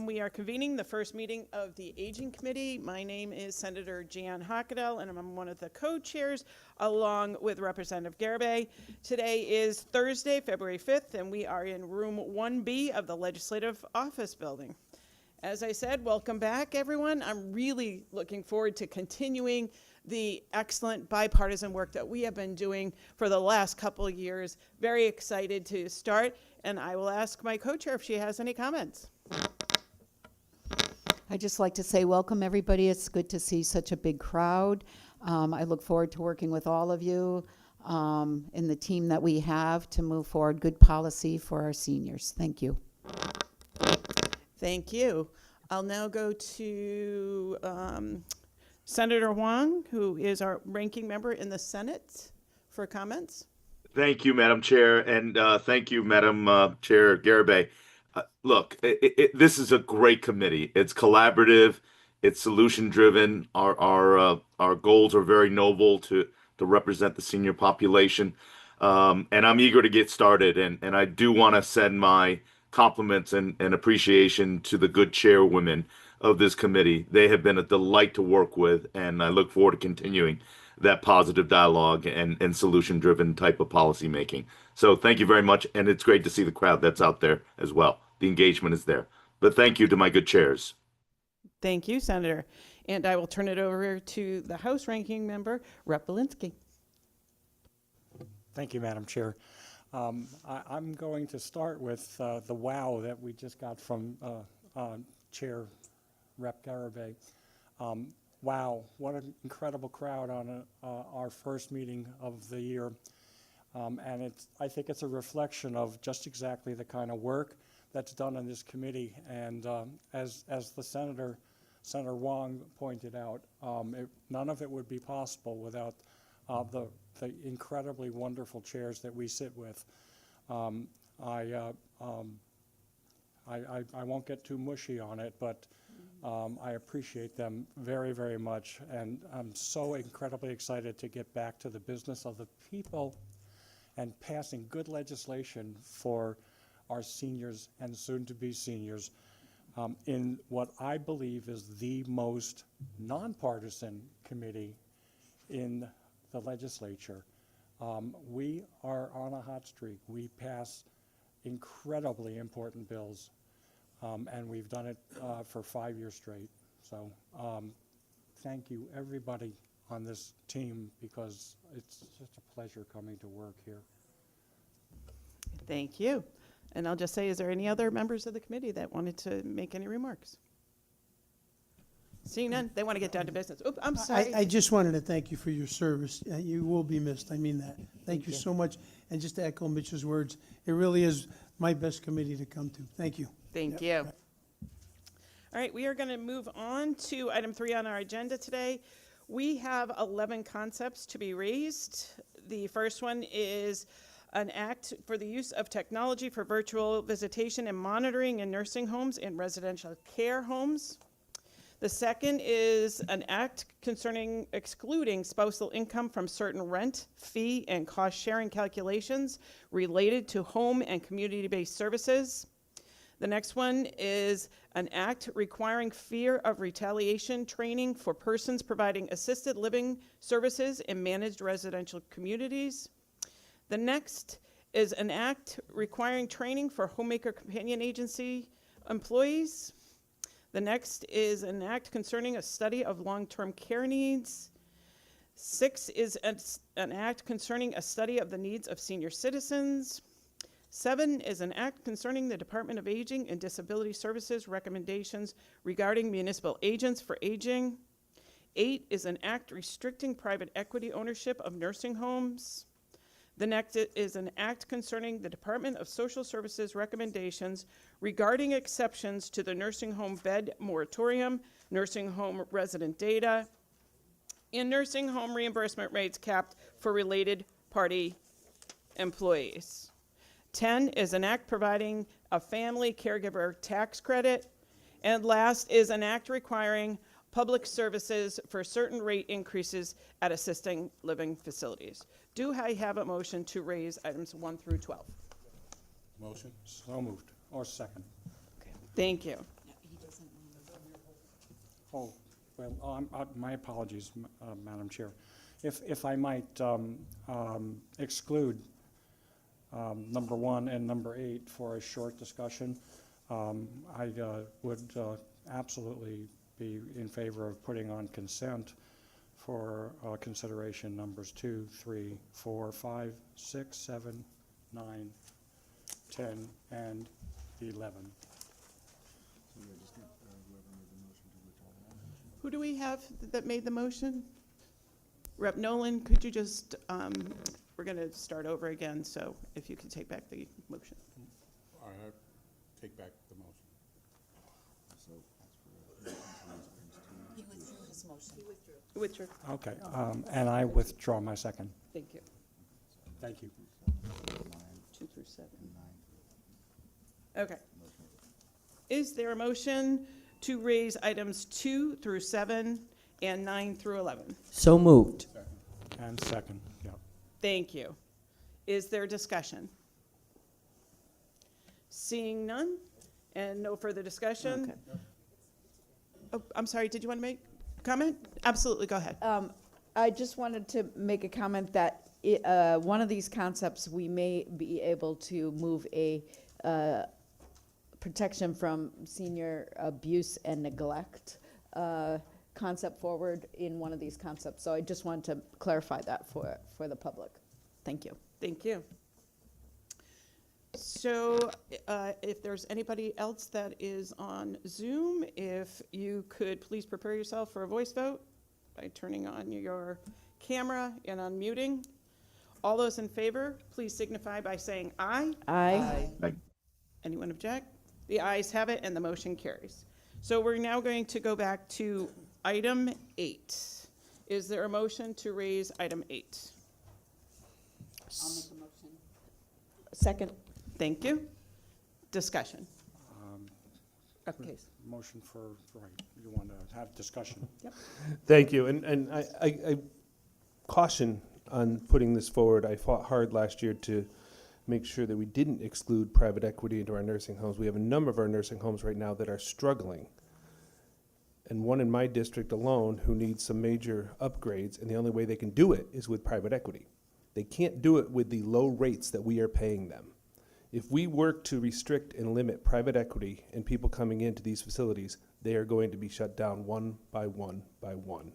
We are convening the first meeting of the Aging Committee. My name is Senator Jan Hockadell, and I'm one of the co-chairs, along with Representative Garibay. Today is Thursday, February 5th, and we are in room 1B of the Legislative Office Building. As I said, welcome back, everyone. I'm really looking forward to continuing the excellent bipartisan work that we have been doing for the last couple of years. Very excited to start, and I will ask my co-chair if she has any comments. I'd just like to say welcome, everybody. It's good to see such a big crowd. I look forward to working with all of you in the team that we have to move forward good policy for our seniors. Thank you. Thank you. I'll now go to Senator Huang, who is our ranking member in the Senate, for comments. Thank you, Madam Chair, and thank you, Madam Chair Garibay. Look, this is a great committee. It's collaborative, it's solution-driven. Our goals are very noble to represent the senior population, and I'm eager to get started. And I do want to send my compliments and appreciation to the good chairwomen of this committee. They have been a delight to work with, and I look forward to continuing that positive dialogue and solution-driven type of policy making. So thank you very much, and it's great to see the crowd that's out there as well. The engagement is there. But thank you to my good chairs. Thank you, Senator. And I will turn it over to the House ranking member, Rep. Belinsky. Thank you, Madam Chair. I'm going to start with the wow that we just got from Chair Rep. Garibay. Wow, what an incredible crowd on our first meeting of the year. And I think it's a reflection of just exactly the kind of work that's done in this committee. And as the Senator Wong pointed out, none of it would be possible without the incredibly wonderful chairs that we sit with. I won't get too mushy on it, but I appreciate them very, very much, and I'm so incredibly excited to get back to the business of the people and passing good legislation for our seniors and soon-to-be seniors in what I believe is the most nonpartisan committee in the legislature. We are on a hot streak. We pass incredibly important bills. And we've done it for 5 years straight. So thank you, everybody on this team, because it's just a pleasure coming to work here. Thank you. And I'll just say, is there any other members of the committee that wanted to make any remarks? Seeing none, they want to get down to business. Oops, I'm sorry. I just wanted to thank you for your service. You will be missed. I mean that. Thank you so much. And just to echo Mitch's words, it really is my best committee to come to. Thank you. Thank you. All right, we are going to move on to item 3 on our agenda today. We have 11 concepts to be raised. The first one is an act for the use of technology for virtual visitation and monitoring in nursing homes and residential care homes. The second is an act concerning excluding spousal income from certain rent, fee, and cost-sharing calculations related to home and community-based services. The next one is an act requiring fear of retaliation training for persons providing assisted living services in managed residential communities. The next is an act requiring training for homemaker companion agency employees. The next is an act concerning a study of long-term care needs. 6 is an act concerning a study of the needs of senior citizens. 7 is an act concerning the Department of Aging and Disability Services recommendations regarding municipal agents for aging. 8 is an act restricting private equity ownership of nursing homes. The next is an act concerning the Department of Social Services recommendations regarding exceptions to the nursing home bed moratorium, nursing home resident data, and nursing home reimbursement rates capped for related party employees. 10 is an act providing a family caregiver tax credit. And last is an act requiring public services for certain rate increases at assisting living facilities. Do I have a motion to raise items 1 through 12? Motion? So moved. Or second. Okay. Thank you. He Oh, well, my apologies, Madam Chair. If I might exclude number 1 and number 8 for a short discussion, I would absolutely be in favor of putting on consent for consideration numbers 2, 3, 4, 5, 6, 7, 9, 10, and 11. Who do we have that made the motion? Rep. Nolan, could you just, we're going to start over again, so if you could take back the motion. I take back the motion. Withdraw. Okay, and I withdraw my second. Thank you. Thank you. 2 through 7. Okay. Is there a motion to raise items 2 through 7 and 9 through 11? So moved. And second, yeah. Thank you. Is there discussion? Seeing none and no further discussion? Oh, I'm sorry, did you want to make a comment? Absolutely, go ahead. I just wanted to make a comment that one of these concepts, we may be able to move a protection from senior abuse and neglect concept forward in one of these concepts. So I just wanted to clarify that for the public. Thank you. Thank you. So if there's anybody else that is on Zoom, if you could please prepare yourself for a voice vote by turning on your camera and unmuting. All those in favor, please signify by saying aye. Aye. Anyone object? The ayes have it and the motion carries. So we're now going to go back to item 8. Is there a motion to raise item 8? Second. Thank you. Discussion. Okay. Motion for, right, you want to have discussion. Thank you, and I caution on putting this forward. I fought hard last year to make sure that we didn't exclude private equity into our nursing homes. We have a number of our nursing homes right now that are struggling. And one in my district alone who needs some major upgrades, and the only way they can do it is with private equity. They can't do it with the low rates that we are paying them. If we work to restrict and limit private equity and people coming into these facilities, they are going to be shut down one by one by one.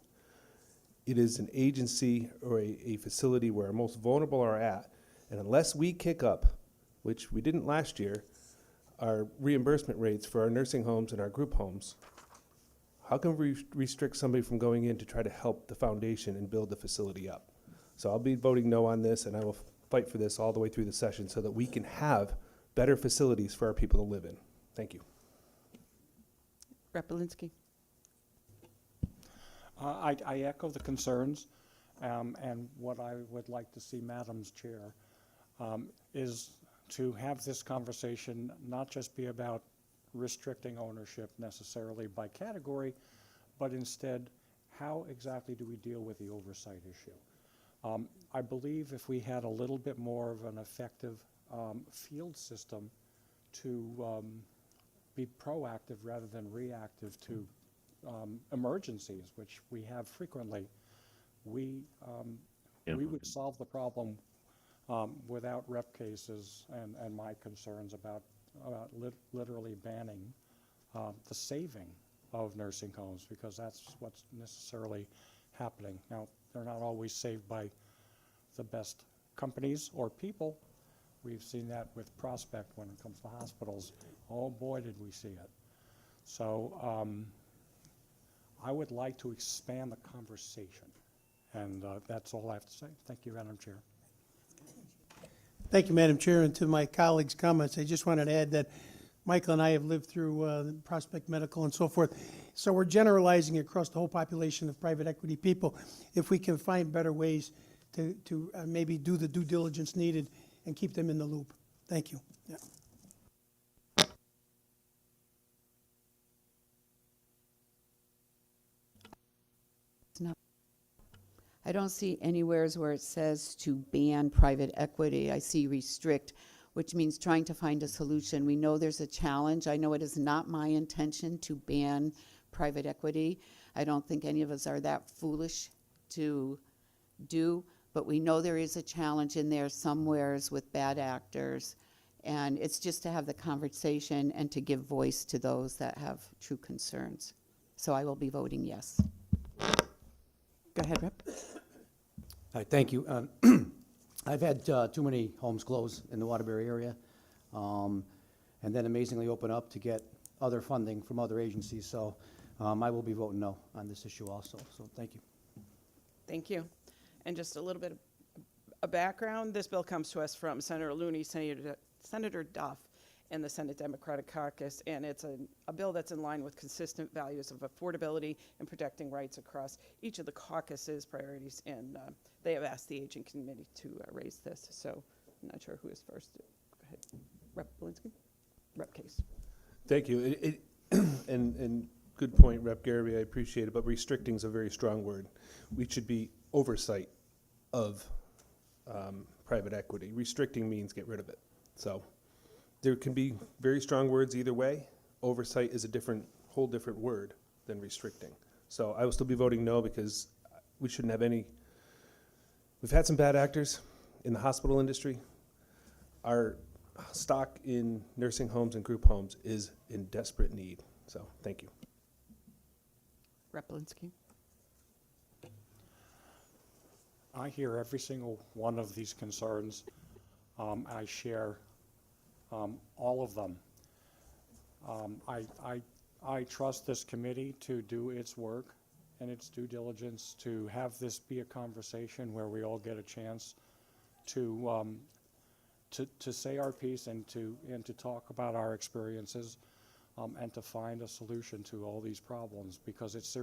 It is an agency or a facility where our most vulnerable are at, and unless we kick up, which we didn't last year, our reimbursement rates for our nursing homes and our group homes, how can we restrict somebody from going in to try to help the foundation and build the facility up? So I'll be voting no on this, and I will fight for this all the way through the session so that we can have better facilities for our people to live in. Thank you. Rep. Belinsky. I echo the concerns, and what I would like to see Madam's Chair is to have this conversation not just be about restricting ownership necessarily by category, but instead, how exactly do we deal with the oversight issue? I believe if we had a little bit more of an effective field system to be proactive rather than reactive to emergencies, which we have frequently, we would solve the problem without rep cases and my concerns about literally banning the saving of nursing homes, because that's what's necessarily happening. Now, they're not always saved by the best companies or people. We've seen that with Prospect when it comes to hospitals. Oh boy, did we see it. So I would like to expand the conversation, and that's all I have to say. Thank you, Madam Chair. Thank you, Madam Chair, and to my colleagues' comments, I just wanted to add that Michael and I have lived through Prospect Medical and so forth. So we're generalizing across the whole population of private equity people. If we can find better ways to maybe do the due diligence needed and keep them in the loop. Thank you. Yeah. I don't see anywhere where it says to ban private equity. I see restrict, which means trying to find a solution. We know there's a challenge. I know it is not my intention to ban private equity. I don't think any of us are that foolish to do, but we know there is a challenge in there somewheres with bad actors. And it's just to have the conversation and to give voice to those that have true concerns. So I will be voting yes. Go ahead, Rep. Hi, thank you. I've had too many homes close in the Waterbury area, and then amazingly open up to get other funding from other agencies. So I will be voting no on this issue also. So thank you. Thank you. And just a little bit of background, this bill comes to us from Senator Looney, Senator Duff, and the Senate Democratic Caucus, and it's a bill that's in line with consistent values of affordability and protecting rights across each of the caucus's priorities, and they have asked the Aging Committee to raise this, so I'm not sure who is first. Go ahead. Rep. Belinsky? Rep. Case. Thank you. And good point, Rep. Garabay, I appreciate it, but restricting is a very strong word. We should be oversight of private equity. Restricting means get rid of it. So there can be very strong words either way. Oversight is a whole different word than restricting. So I will still be voting no because we shouldn't have any. We've had some bad actors in the hospital industry. Our stock in nursing homes and group homes is in desperate need. So thank you. Rep. Belinsky? I hear every single one of these concerns. I share all of them. I trust this committee to do its work and its due diligence to have this be a conversation where we all get a chance to say our piece and to talk about our experiences and to find a solution to all these problems, because it's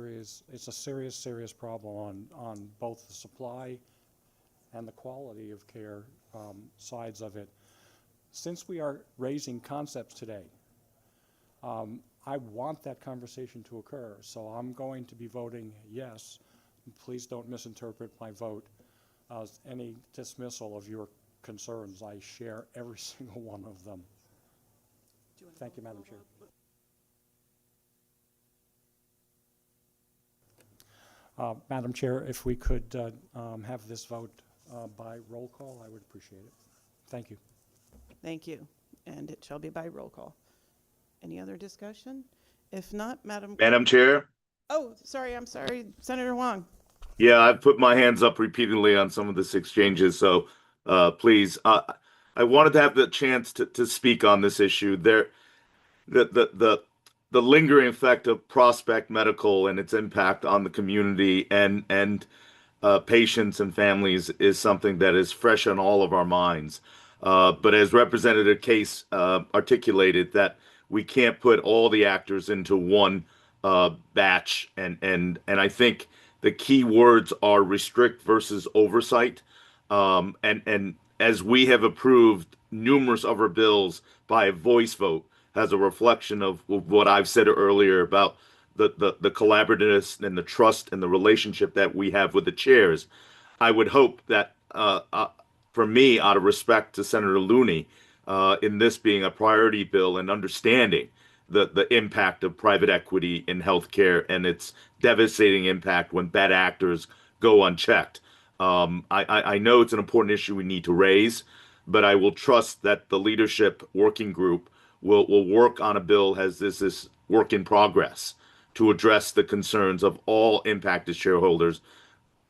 a serious problem on both the supply and the quality of care sides of it. Since we are raising concepts today, I want that conversation to occur, so I'm going to be voting yes. Please don't misinterpret my vote as any dismissal of your concerns. I share every single one of them. Thank you, Madam Chair. Madam Chair, if we could have this vote by roll call, I would appreciate it. Thank you. Thank you. And it shall be by roll call. Any other discussion? If not, Madam Chair? Oh, sorry, I'm sorry. Senator Wong. Yeah, I've put my hands up repeatedly on some of this exchanges, so please, I wanted to have the chance to speak on this issue. The lingering effect of Prospect Medical and its impact on the community and patients and families is something that is fresh on all of our minds. But as Representative Case articulated, that we can't put all the actors into one batch, and I think the key words are restrict versus oversight. And as we have approved numerous of our bills by a voice vote, as a reflection of what I've said earlier about the collaborativeness and the trust and the relationship that we have with the chairs, I would hope that for me, out of respect to Senator Looney, in this being a priority bill and understanding the impact of private equity in healthcare and its devastating impact when bad actors go unchecked. I know it's an important issue we need to raise, but I will trust that the leadership working group will work on a bill as this work in progress to address the concerns of all impacted shareholders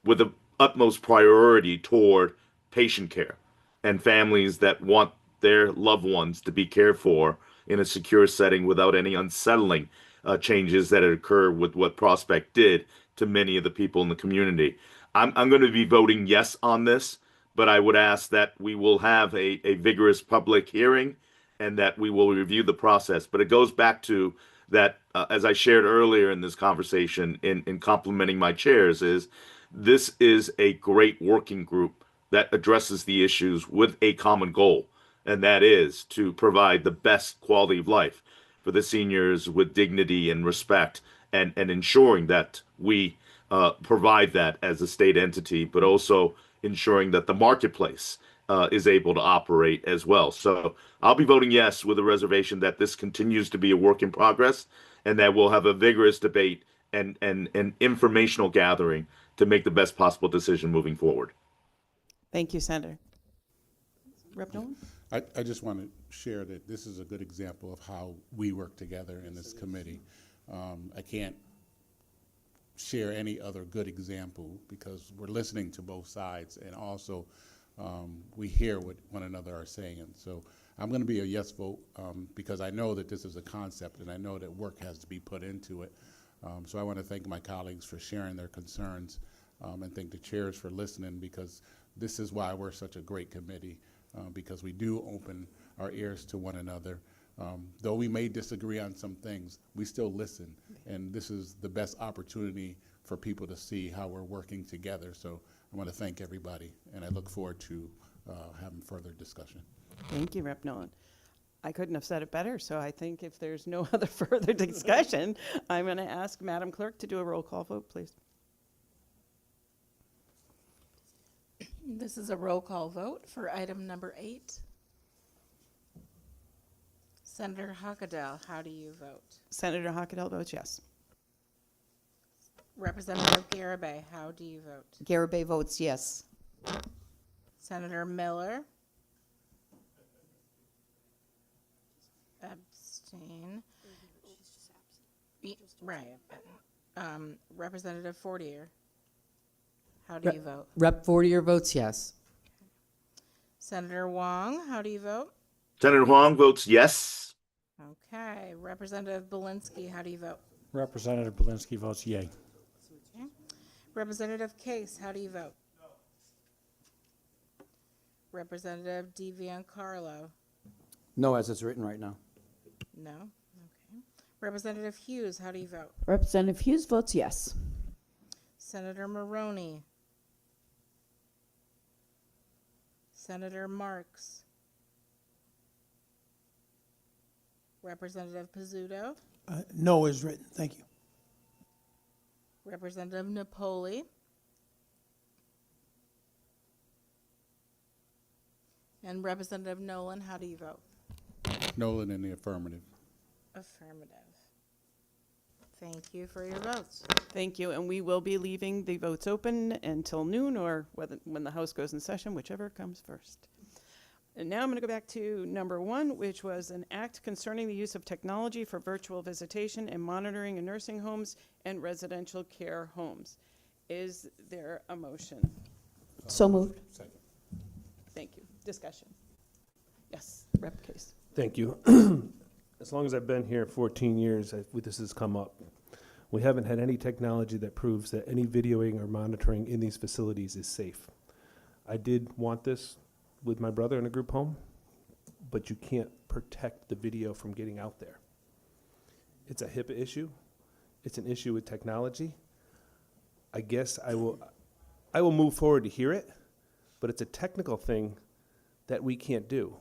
with the utmost priority toward patient care and families that want their loved ones to be cared for in a secure setting without any unsettling changes that had occurred with what Prospect did to many of the people in the community. I'm going to be voting yes on this, but I would ask that we will have a vigorous public hearing and that we will review the process. But it goes back to that, as I shared earlier in this conversation in complimenting my chairs, is this is a great working group that addresses the issues with a common goal, and that is to provide the best quality of life for the seniors with dignity and respect, and ensuring that we provide that as a state entity, but also ensuring that the marketplace is able to operate as well. So I'll be voting yes with a reservation that this continues to be a work in progress and that we'll have a vigorous debate and informational gathering to make the best possible decision moving forward. Thank you, Senator. Rep. Nolan? I just want to share that this is a good example of how we work together in this committee. I can't share any other good example because we're listening to both sides, and also we hear what one another are saying. And so I'm going to be a yes vote because I know that this is a concept, and I know that work has to be put into it. So I want to thank my colleagues for sharing their concerns and thank the chairs for listening, because this is why we're such a great committee, because we do open our ears to one another. Though we may disagree on some things, we still listen, and this is the best opportunity for people to see how we're working together. So I want to thank everybody, and I look forward to having further discussion. Thank you, Rep. Nolan. I couldn't have said it better, so I think if there's no other further discussion, I'm going to ask Madam Clerk to do a roll call vote, please. This is a roll call vote for item number 8. Senator Hockedal, how do you vote? Senator Hockedal votes yes. Representative Garibay, how do you vote? Garibay votes yes. Senator Miller? Abstain. Right. Representative Fortier, how do you vote? Rep. Fortier votes yes. Senator Wong, how do you vote? Senator Huang votes yes. Okay. Representative Belinsky, how do you vote? Representative Belinsky votes yay. Okay. Representative Case, how do you vote? No. Representative DeViancarlo? No, as it's written right now. No? Okay. Representative Hughes, how do you vote? Representative Hughes votes yes. Senator Maroney? Senator Marks? Representative Pizzuto? No is written, thank you. Representative Napoli? And Representative Nolan, how do you vote? Nolan in the affirmative. Affirmative. Thank you for your votes. Thank you, and we will be leaving the votes open until noon or when the House goes in session, whichever comes first. And now I'm going to go back to number 1, which was an act concerning the use of technology for virtual visitation and monitoring in nursing homes and residential care homes. Is there a motion? So moved. Second. Thank you. Discussion. Yes, Rep. Case. Thank you. As long as I've been here 14 years, this has come up. We haven't had any technology that proves that any videoing or monitoring in these facilities is safe. I did want this with my brother in a group home, but you can't protect the video from getting out there. It's a HIPAA issue. It's an issue with technology. I guess I will move forward to hear it, but it's a technical thing that we can't do.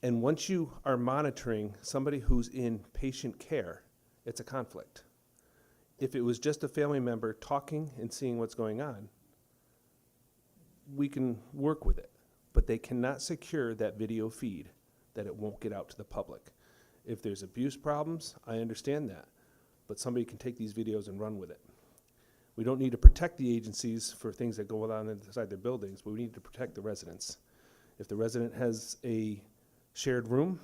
And once you are monitoring somebody who's in patient care, it's a conflict. If it was just a family member talking and seeing what's going on, we can work with it. But they cannot secure that video feed that it won't get out to the public. If there's abuse problems, I understand that. But somebody can take these videos and run with it. We don't need to protect the agencies for things that go on inside their buildings, but we need to protect the residents. If the resident has a shared room,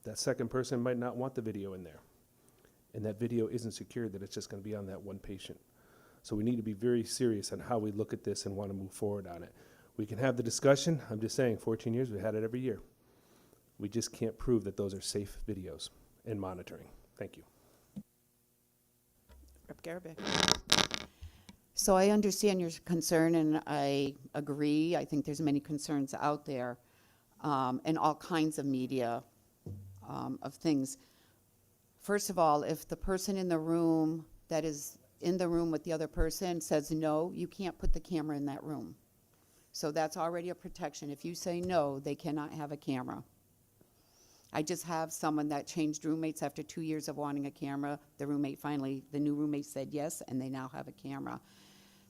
that second person might not want the video in there. And that video isn't secured, that it's just going to be on that one patient. So we need to be very serious on how we look at this and want to move forward on it. We can have the discussion. I'm just saying, 14 years, we've had it every year. We just can't prove that those are safe videos and monitoring. Thank you. Rep. Garibay. So I understand your concern, and I agree. I think there's many concerns out there, and all kinds of media of things. First of all, if the person in the room that is in the room with the other person says no, you can't put the camera in that room. So that's already a protection. If you say no, they cannot have a camera. I just have someone that changed roommates after 2 years of wanting a camera. The new roommate said yes, and they now have a camera.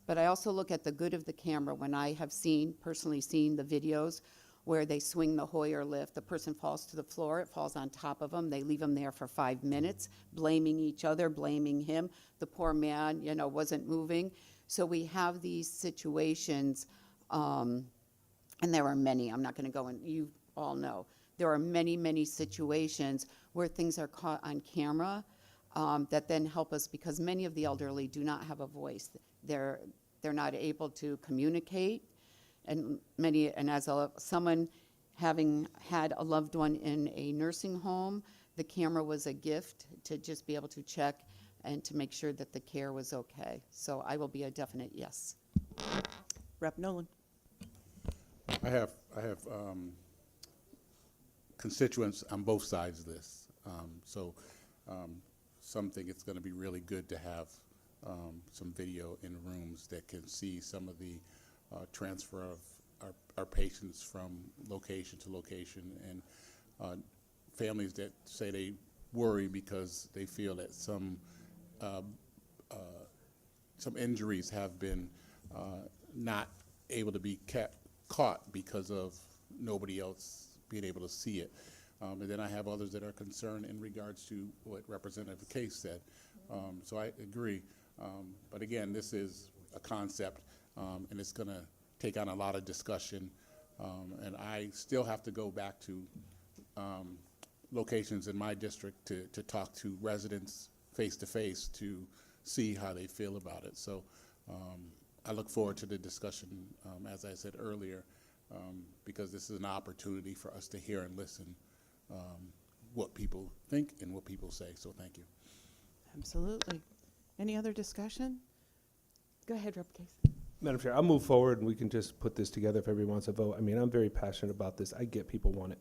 But I also look at the good of the camera. When I have personally seen the videos, where they swing the Hoyer lift. The person falls to the floor, it falls on top of them. They leave them there for 5 minutes, blaming each other, blaming him. The poor man, wasn't moving. So we have these situations, and there are many. I'm not going to go in. You all know. There are many, many situations where things are caught on camera that then help us, because many of the elderly do not have a voice. They're not able to communicate. And as someone having had a loved one in a nursing home, the camera was a gift to just be able to check and to make sure that the care was okay. So I will be a definite yes. Rep. Nolan. I have constituents on both sides of this. Some think it's going to be really good to have some video in rooms that can see some of the transfer of our patients from location to location, and families that say they worry because they feel that some injuries have been not able to be caught because of nobody else being able to see it. And then I have others that are concerned in regards to what Representative Case said. So I agree. But again, this is a concept, and it's going to take on a lot of discussion. And I still have to go back to locations in my district to talk to residents face to face to see how they feel about it. So I look forward to the discussion, as I said earlier, because this is an opportunity for us to hear and listen what people think and what people say. So thank you. Absolutely. Any other discussion? Go ahead, Rep. Case. Madam Chair, I'll move forward and we can just put this together if everyone wants to vote. I mean, I'm very passionate about this. I get people want it.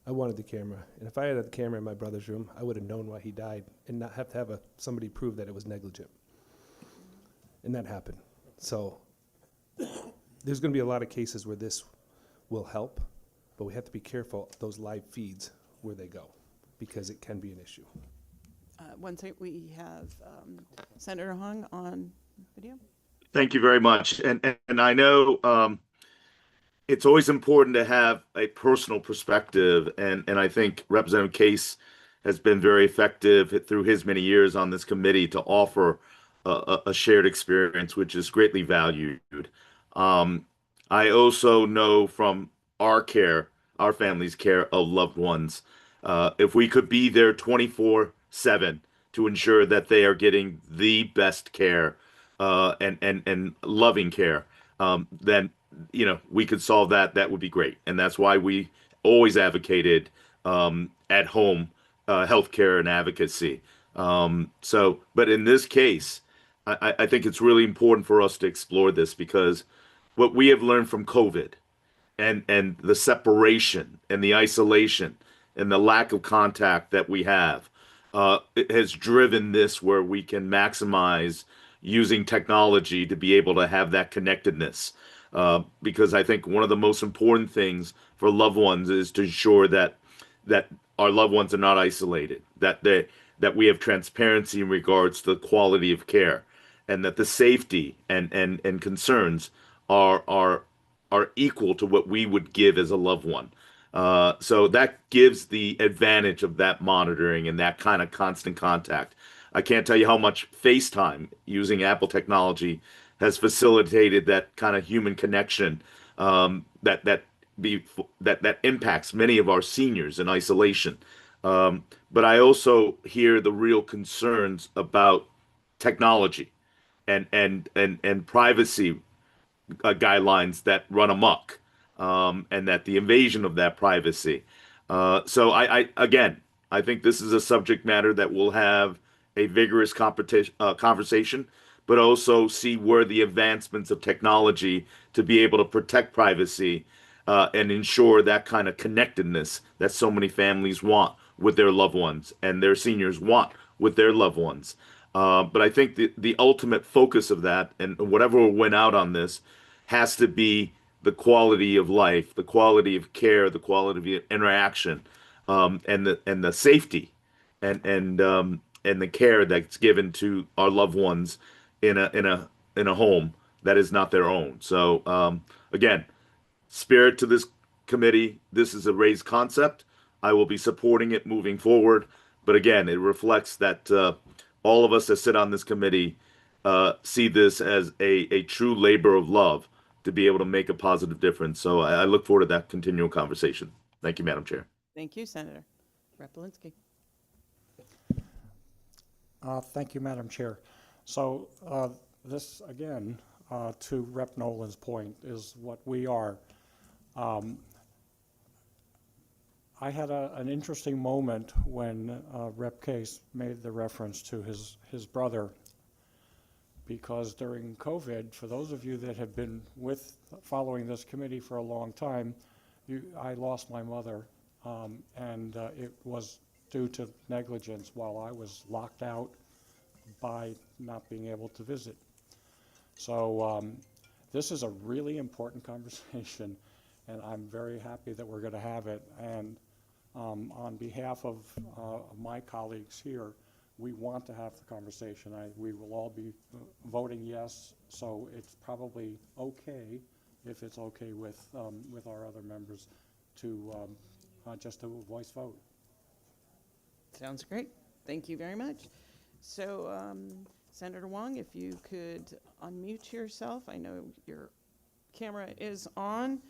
I wanted the camera. And if I had the camera in my brother's room, I would have known why he died and not have to have somebody prove that it was negligent. And that happened. So there's going to be a lot of cases where this will help, but we have to be careful those live feeds where they go, because it can be an issue. One second, we have Senator Hung on video. Thank you very much. And I know it's always important to have a personal perspective, and I think Representative Case has been very effective through his many years on this committee to offer a shared experience, which is greatly valued. I also know from our care, our family's care of loved ones, if we could be there 24/7 to ensure that they are getting the best care and loving care, then we could solve that. That would be great, and that's why we always advocated at home healthcare and advocacy. But in this case, I think it's really important for us to explore this, because what we have learned from COVID and the separation and the isolation and the lack of contact that we have, it has driven this where we can maximize using technology to be able to have that connectedness. Because I think one of the most important things for loved ones is to ensure that our loved ones are not isolated, that we have transparency in regards to the quality of care, and that the safety and concerns are equal to what we would give as a loved one. So that gives the advantage of that monitoring and that kind of constant contact. I can't tell you how much FaceTime using Apple technology has facilitated that kind of human connection that impacts many of our seniors in isolation. But I also hear the real concerns about technology and privacy guidelines that run amok, and that the invasion of that privacy. So I think this is a subject matter that will have a vigorous conversation, but also see where the advancements of technology to be able to protect privacy and ensure that kind of connectedness that so many families want with their loved ones and their seniors want with their loved ones. But I think the ultimate focus of that, and whatever will win out on this, has to be the quality of life, the quality of care, the quality of interaction, and the safety and the care that's given to our loved ones in a home that is not their own. So again, spirit to this committee. This is a raised concept. I will be supporting it moving forward. But again, it reflects that all of us that sit on this committee see this as a true labor of love to be able to make a positive difference. So I look forward to that continual conversation. Thank you, Madam Chair. Thank you, Senator. Rep. Polinsky. Thank you, Madam Chair. So this, again, to Rep. Nolan's point, is what we are. I had an interesting moment when Rep. Case made the reference to his brother, because during COVID, for those of you that have been following this committee for a long time, I lost my mother, and it was due to negligence while I was locked out by not being able to visit. So this is a really important conversation, and I'm very happy that we're going to have it. And on behalf of my colleagues here, we want to have the conversation. We will all be voting yes, so it's probably okay, if it's okay with our other members, to just do a voice vote. Sounds great. Thank you very much. So, Senator Wong, if you could unmute yourself. I know your camera is on.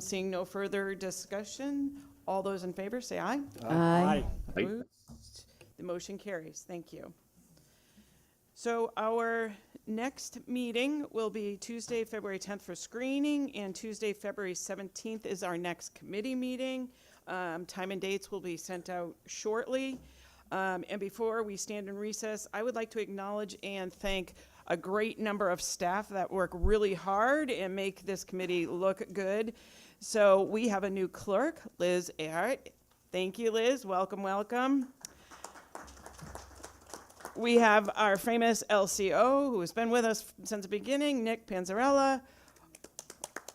Seeing no further discussion, all those in favor say aye. Aye. Aye. Opposed? The motion carries. Thank you. So our next meeting will be Tuesday, February 10th for screening, and Tuesday, February 17th is our next committee meeting. Time and dates will be sent out shortly. And before we stand in recess, I would like to acknowledge and thank a great number of staff that work really hard and make this committee look good. So we have a new clerk, Liz Ehart. Thank you, Liz. Welcome, welcome. We have our famous LCO, who has been with us since the beginning, Nick Panzarella.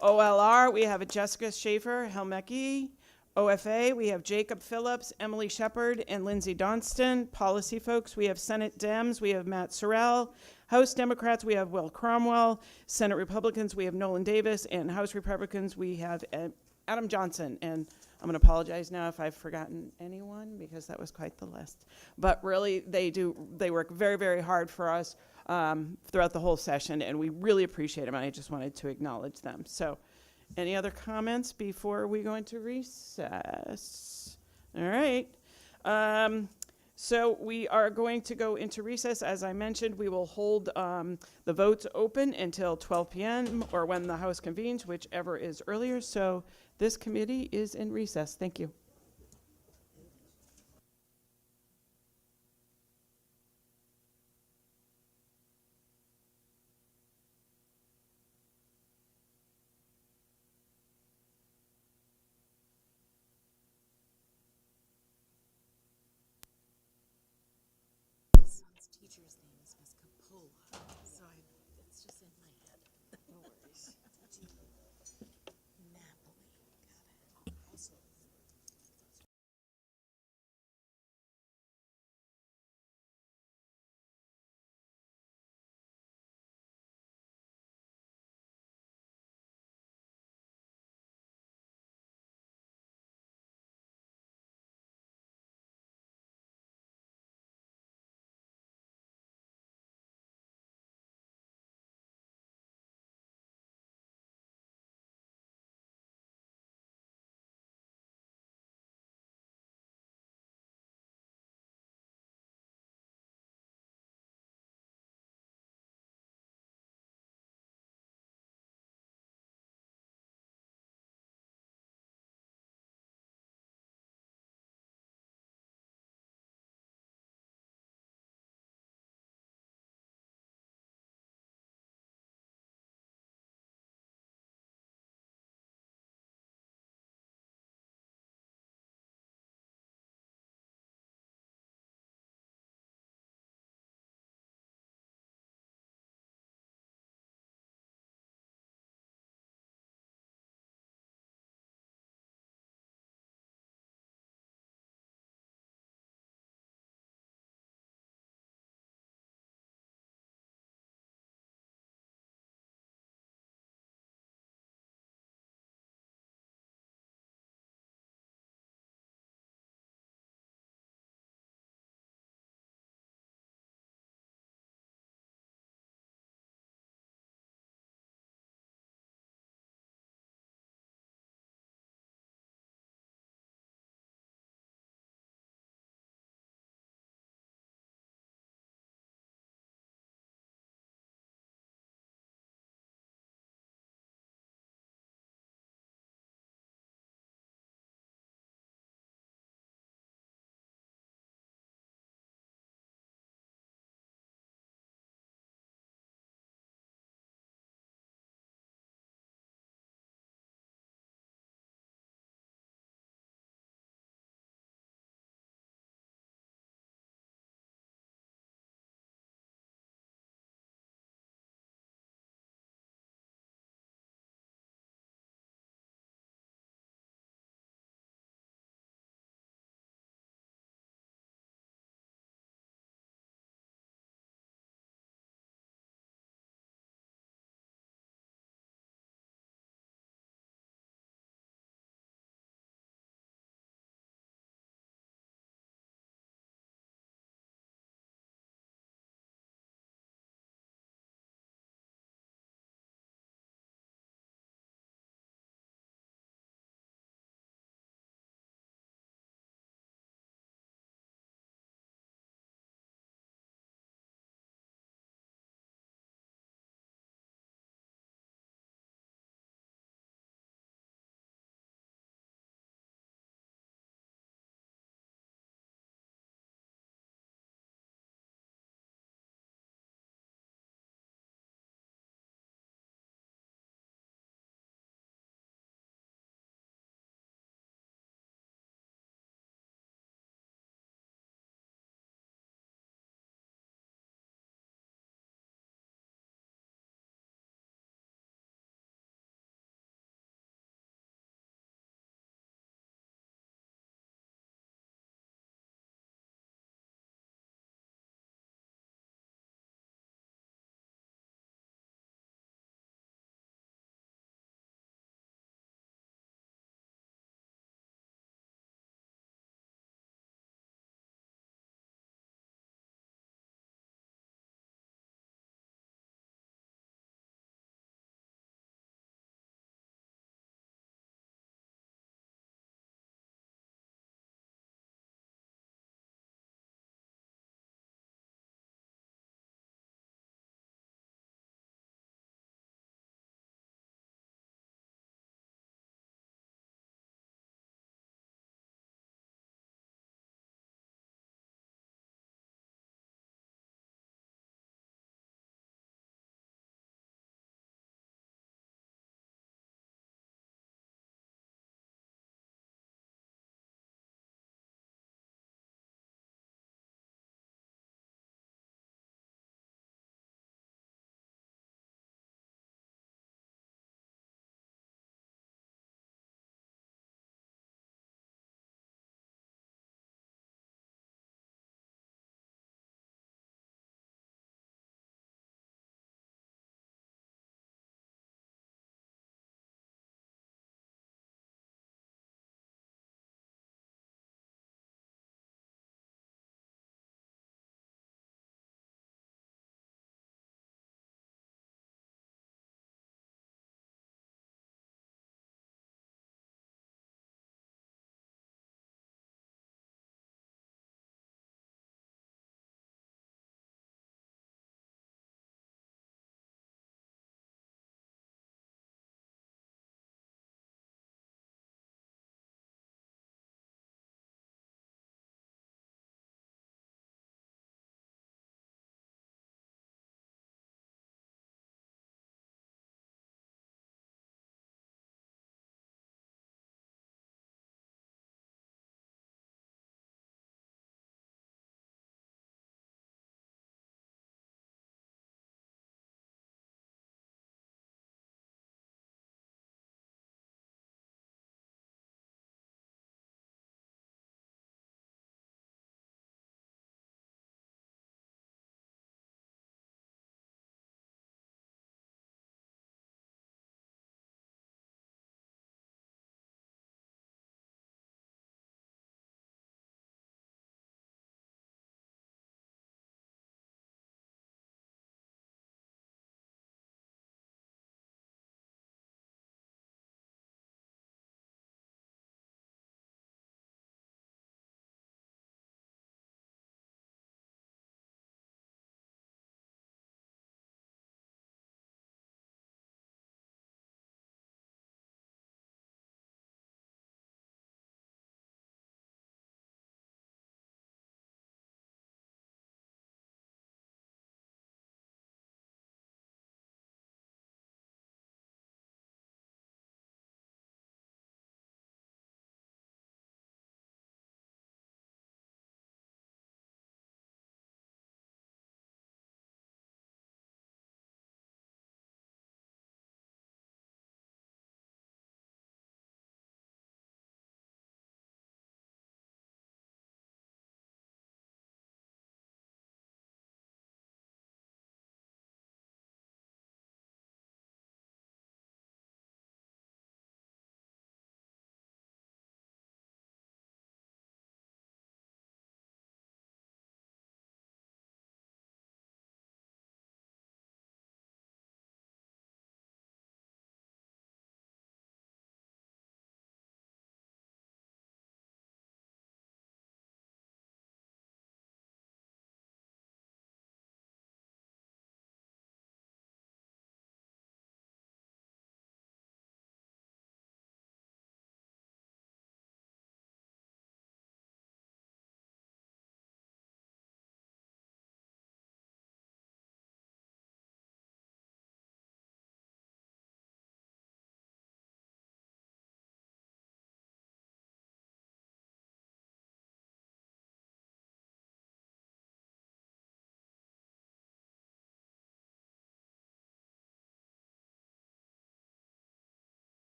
OLR, we have Jessica Schaefer-Helmecki. OFA, we have Jacob Phillips, Emily Shepard, and Lindsay Donston. Policy folks, we have Senate Dems, we have Matt Sorrell. House Democrats, we have Will Cromwell. Senate Republicans, we have Nolan Davis. And House Republicans, we have Adam Johnson. And I'm going to apologize now if I've forgotten anyone, because that was quite the list. But really, they work very, very hard for us throughout the whole session, and we really appreciate them. I just wanted to acknowledge them. So, any other comments before we go into recess? All right. So we are going to go into recess. As I mentioned, we will hold the votes open until 12 p.m. or when the House convenes, whichever is earlier. So this committee is in recess. Thank you. Teacher's name is Miss Capola, so it's just in my head. No worries. Napoli. Got it. Also.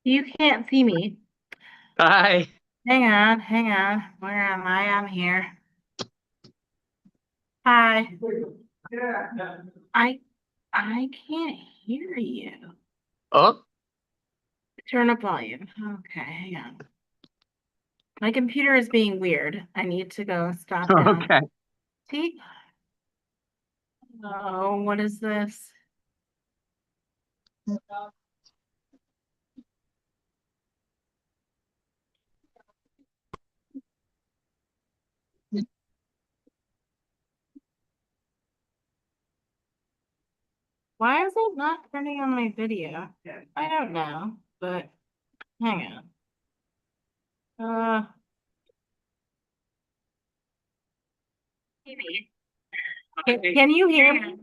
You can't see me. Hi. Hang on, hang on. Where am I? I'm here. Hi. I can't hear you. Oh, Turn up volume. Okay, hang on. My computer is being weird. I need to go stop down. okay. See? Oh, what is this? Why is it not turning on my video? I don't know, but hang on. Can you hear me?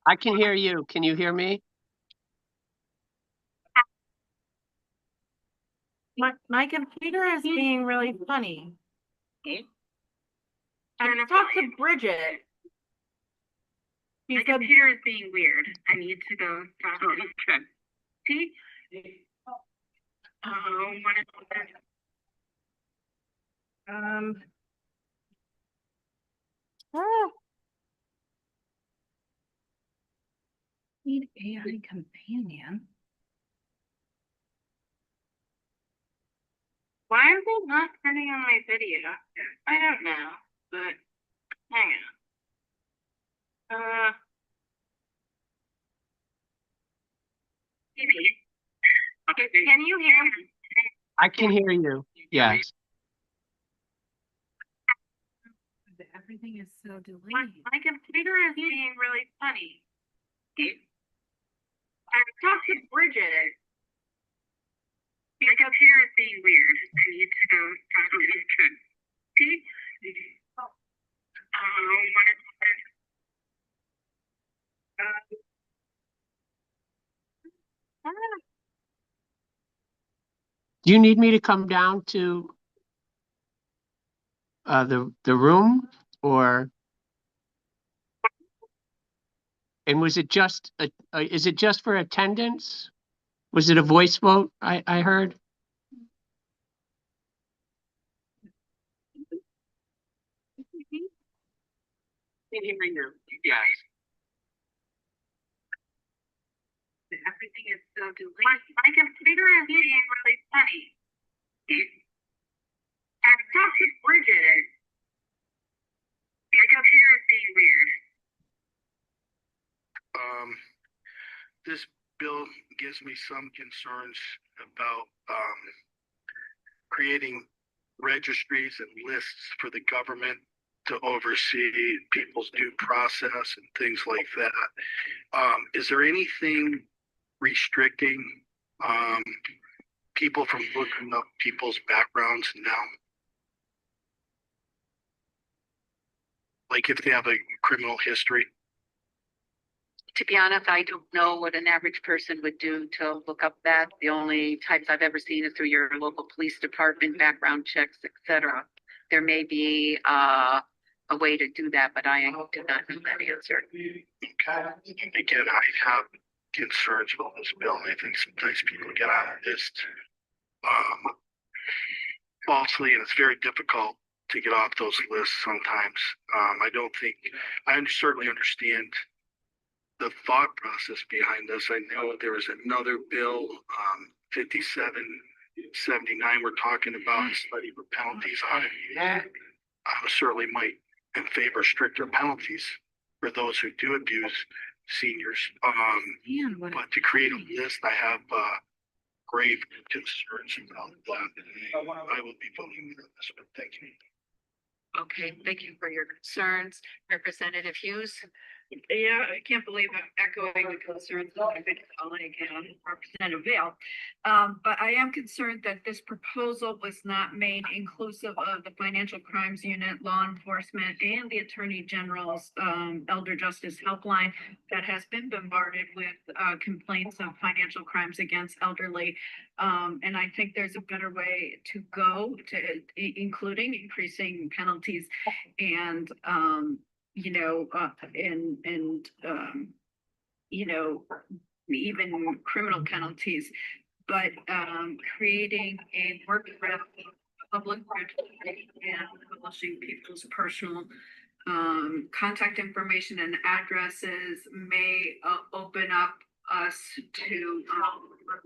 I can hear you. Can you hear me? My computer is being really funny. I talked to Bridget. My computer is being weird. I need to go talk to her. See? Oh, what is that? Need AI companion. Why is it not turning on my video? I don't know, but hang on. Can you hear me? I can hear you. Yes. Everything is so delayed. My computer is being really funny. I talked to Bridget. My computer is being weird. I need to go talk to her. See? What is that? Do you need me to come down to the room, or and was it just is it just for attendance? Was it a voice vote? I heard. Can hear you. Yes. Everything is so delayed. My computer is being really funny. I talked to Bridget. My computer is being weird. This bill gives me some concerns about creating registries and lists for the government to oversee people's due process and things like that. Is there anything restricting people from looking up people's backgrounds now? Like if they have a criminal history? To be honest, I don't know what an average person would do to look up that. The only types I've ever seen is through your local police department, background checks, etc. There may be a way to do that, but I do not know that answer. Okay. Again, I have concerns about this bill, and I think sometimes people get on a list falsely, and it's very difficult to get off those lists sometimes. I certainly understand the thought process behind this. I know there was another bill, 5779, we're talking about a study for penalties on it. I certainly might in favor of stricter penalties for those who do abuse seniors. But to create a list, I have grave concerns about that. I will be voting for this, but thank you. Okay, thank you for your concerns. Representative Hughes? Yeah, I can't believe I'm echoing the concerns of my colleague, Representative Vale. But I am concerned that this proposal was not made inclusive of the Financial Crimes Unit, law enforcement, and the Attorney General's Elder Justice Helpline that has been bombarded with complaints of financial crimes against elderly. And I think there's a better way to go to, including increasing penalties and even criminal penalties but, creating a workaround public registry and publishing people's personal contact information and addresses may open up us to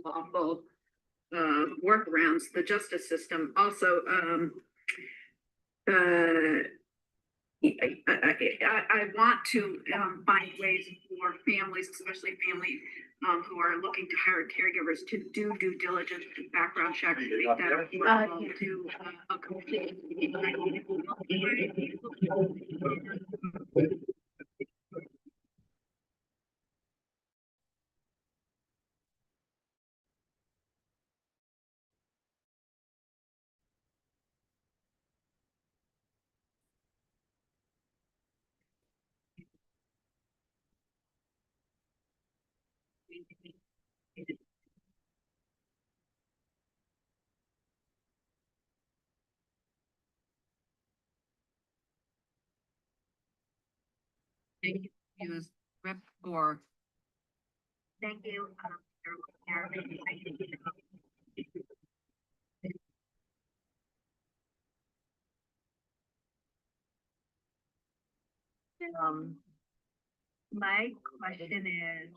lawful workarounds. The justice system also I want to find ways for families, especially families who are looking to hire caregivers, to do due diligence and background checks to make that affordable to a complete. Use rep or. Thank you. My question is.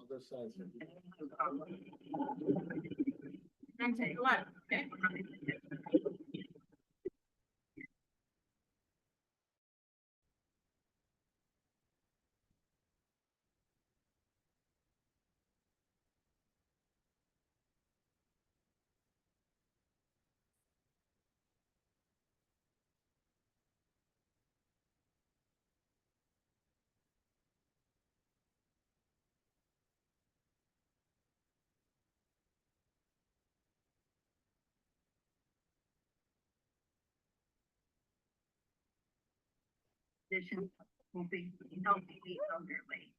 Position will be helping the elderly.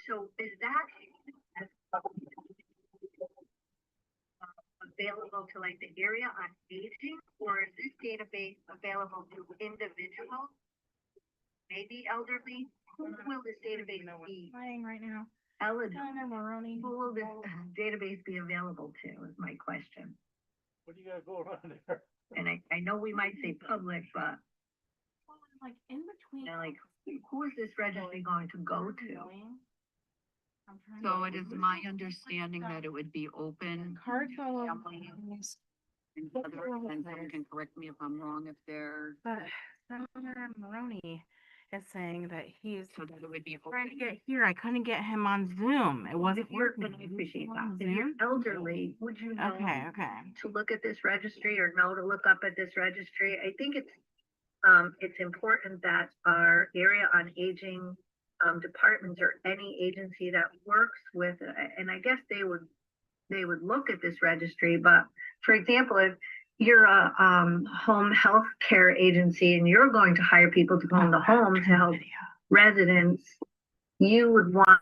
So is that available to like the area on aging, or is this database available to individuals? Maybe elderly? Who will this database be? Right now. Eligible? Maroney. Who will this database be available to is my question. What do you got going on there? And I know we might say public, but Like in between. you know, like who is this registry going to go to? So it is my understanding that it would be open. Cards all over. families and other events. Someone can correct me if I'm wrong if they're. But Senator Maroney is saying that he's So that it would be. trying to get here. I couldn't get him on Zoom. It wasn't If you're, working. I appreciate On that. If you're Zoom? elderly, would you know Okay, okay. to look at this registry or know to look up at this registry? I think it's important that our area on aging departments or any agency that works with, and I guess they would look at this registry, but for example, if you're a home health care agency and you're going to hire people to go in the home to help residents, you would want